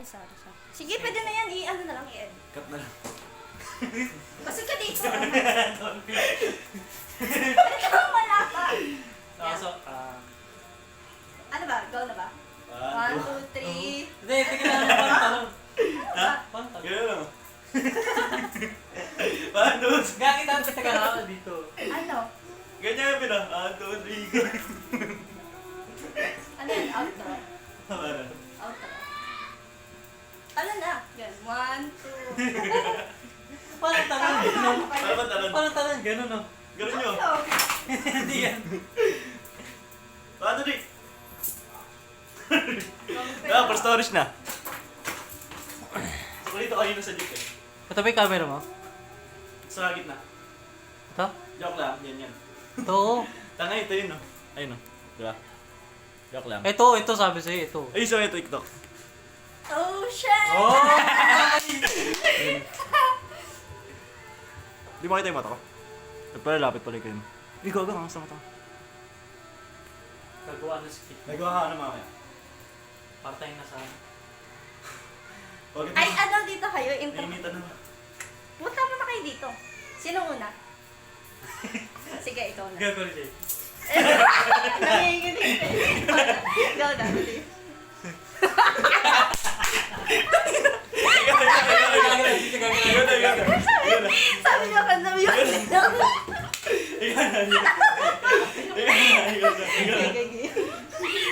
Ay, sorry. Sige, pwede na yan. I-ano na lang, i-end. Cut na lang. Kasi ka dito. Pwede ka wala ka. Ano ba? Go na ba? 1, 2, 3. Hindi, tingnan lang yung pantalon. Ha? Pantalon. Gano'n lang. Paano? Gagawin kita ka dito. Ano? Ganyan yung pina. 1, 2, 3. Ano yan? Outro? Paano? Outro. Ano na? Yan. 1, 2. Parang talon. Ano ba talon? Parang talon, gano'n no? Gano'n nyo. Hindi yan. Paano di? For storage na. So, dito kanina sa jeep eh. Ito ba yung camera mo? Sa gitna. Ito? Joke lang. Yan. Ito. Tanga ito yun, no? Ayun, no? Diba? Joke lang. Ito sabi sa'yo, ito. Ay, so ito, TikTok. Oh, shit! Oh! Di makita yung mata ko? Pero lapit pala kayo. Ikaw, gano'n. Ang mata ko. Gagawa ng skit. Nagawa ka ano mamaya? Partay na sana. Huwag ito. Ay, ano dito kayo? Intro. Nainitan na. Punta mo na kayo dito. Sino una? Sige, ikaw na. Gagawin siya. Nanginginig na yun. Go na, please. Sabi niya ka na yun.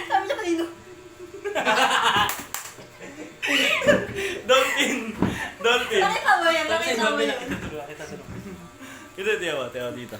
Sabi niya kanino. Dolphin! Nakita mo yan, nakita mo yan. Kita Ito, tiyawa dito.